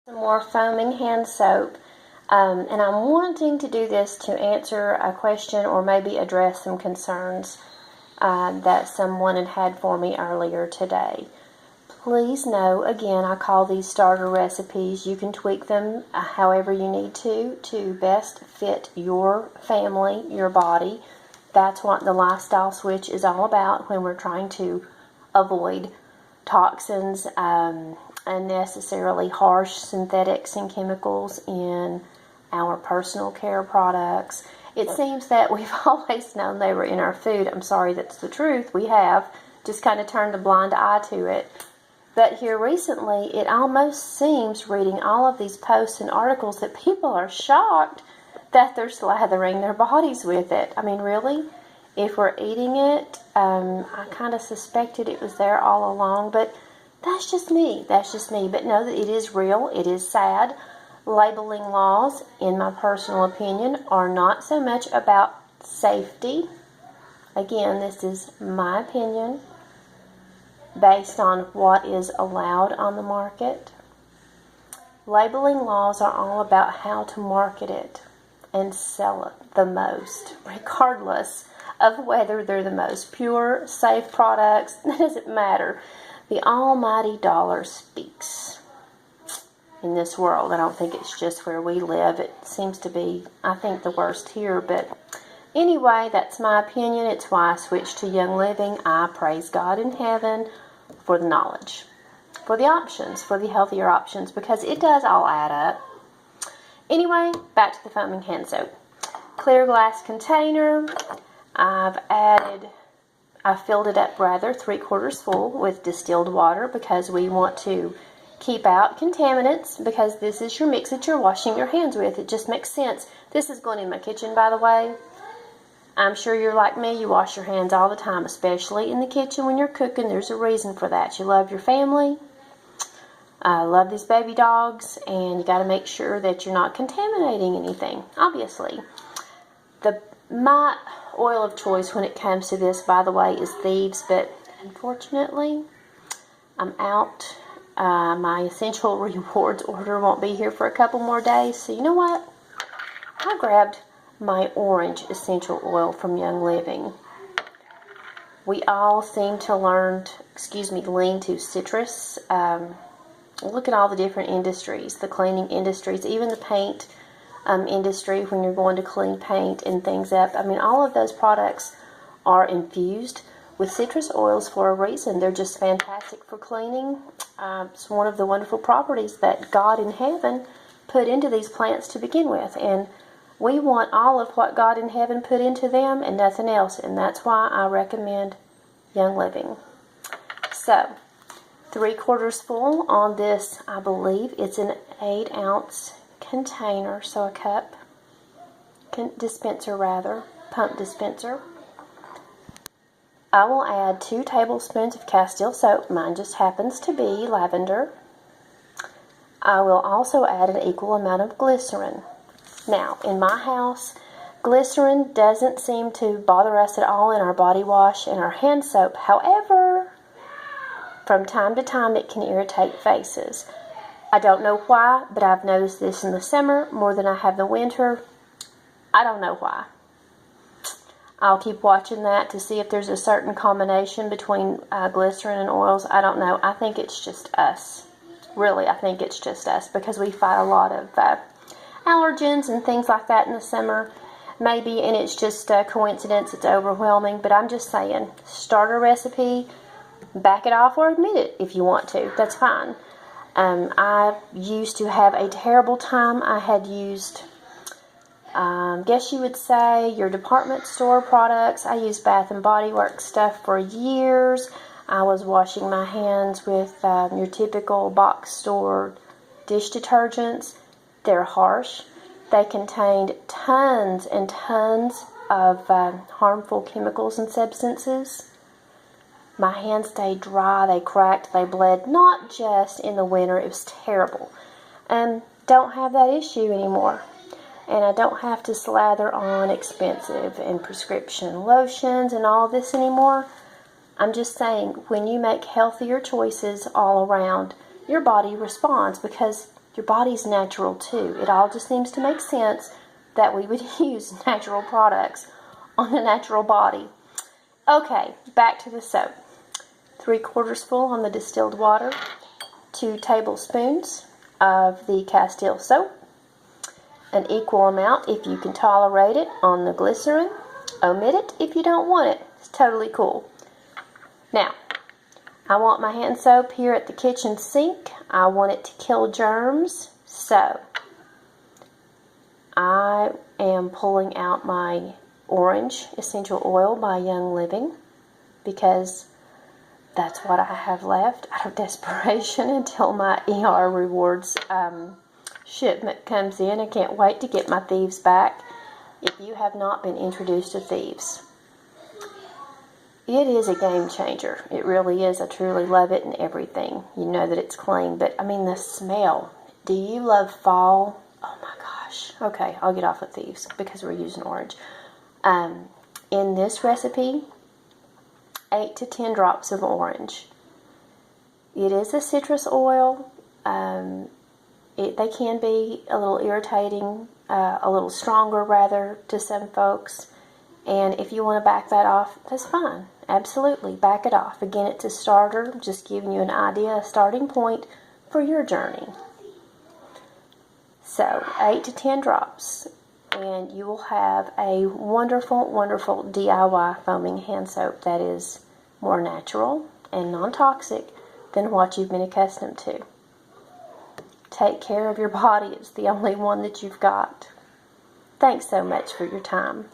Some more foaming hand soap, and I'm wanting to do this to answer a question or maybe address some concerns that someone had for me earlier today. Please know, again, I call these starter recipes. You can tweak them however you need to best fit your family, your body. That's what the lifestyle switch is all about when we're trying to avoid toxins, unnecessarily harsh synthetics and chemicals in our personal care products. It seems that we've always known they were in our food. I'm sorry, that's the truth. We have just kind of turned a blind eye to it. But here recently, it almost seems, reading all of these posts and articles, that people are shocked that they're slathering their bodies with it. I mean, really? If we're eating it, I kind of suspected it was there all along, but that's just me. That's just me. But know that it is real. It is sad. Labeling laws, in my personal opinion, are not so much about safety. Again, this is my opinion based on what is allowed on the market. Labeling laws are all about how to market it and sell it the most, regardless of whether they're the most pure, safe products. That doesn't matter. The almighty dollar speaks in this world. I don't think it's just where we live. It seems to be, I think, the worst here. But anyway, that's my opinion. It's why I switched to Young Living. I praise God in heaven for the knowledge, for the options, for the healthier options, because it does all add up. Anyway, back to the foaming hand soap. Clear glass container. I filled it up rather 3/4 full with distilled water because we want to keep out contaminants, because this is your mix that you're washing your hands with. It just makes sense. This is going in my kitchen, by the way. I'm sure you're like me. You wash your hands all the time, especially in the kitchen when you're cooking. There's a reason for that. You love your family. Love these baby dogs, and you got to make sure that you're not contaminating anything, obviously. My oil of choice when it comes to this, by the way, is Thieves, but unfortunately, I'm out. My Essential Rewards order won't be here for a couple more days, so you know what? I grabbed my orange essential oil from Young Living. We all seem to lean to citrus. Look at all the different industries, the cleaning industries, even the paint industry, when you're going to clean paint and things up. I mean, all of those products are infused with citrus oils for a reason. They're just fantastic for cleaning. It's one of the wonderful properties that God in heaven put into these plants to begin with, and we want all of what God in heaven put into them and nothing else, and that's why I recommend Young Living. So, 3/4 full on this. I believe it's an 8-ounce container, so a cup dispenser, pump dispenser. I will add 2 tablespoons of Castile soap. Mine just happens to be lavender. I will also add an equal amount of glycerin. Now, in my house, glycerin doesn't seem to bother us at all in our body wash and our hand soap. However, from time to time, it can irritate faces. I don't know why, but I've noticed this in the summer more than I have the winter. I don't know why. I'll keep watching that to see if there's a certain combination between glycerin and oils. I don't know. I think it's just us. Really, I think it's just us, because we fight a lot of allergens and things like that in the summer. Maybe, and it's just a coincidence, it's overwhelming, but I'm just saying, start a recipe, back it off or admit it if you want to. That's fine. I used to have a terrible time. I had used, guess you would say, your department store products. I used Bath and Body Works stuff for years. I was washing my hands with your typical box store dish detergents. They're harsh. They contained tons and tons of harmful chemicals and substances. My hands stayed dry, they cracked, they bled, not just in the winter. It was terrible. Don't have that issue anymore. And I don't have to slather on expensive and prescription lotions and all this anymore. I'm just saying, when you make healthier choices all around, your body responds, because Your body's natural too. It all just seems to make sense that we would use natural products on a natural body. Okay, back to the soap. 3/4 full on the distilled water, 2 tablespoons of the Castile soap, an equal amount, if you can tolerate it, on the glycerin. Omit it if you don't want it. It's totally cool. Now, I want my hand soap here at the kitchen sink. I want it to kill germs. So, I am pulling out my orange essential oil by Young Living because that's what I have left out of desperation until my ER Rewards shipment comes in. I can't wait to get my Thieves back. If you have not been introduced to Thieves, it is a game changer. It really is. I truly love it and everything. You know that it's clean, but I mean the smell. Do you love fall? Oh my gosh. Okay, I'll get off of Thieves because we're using orange. In this recipe, 8 to 10 drops of orange. It is a citrus oil. They can be a little irritating, a little stronger rather to some folks. And if you want to back that off, that's fine. Absolutely, back it off. Again, it's a starter, just giving you an idea, a starting point for your journey. So, 8 to 10 drops, and you will have a wonderful, wonderful DIY foaming hand soap that is more natural and non-toxic than what you've been accustomed to. Take care of your body. It's the only one that you've got. Thanks so much for your time.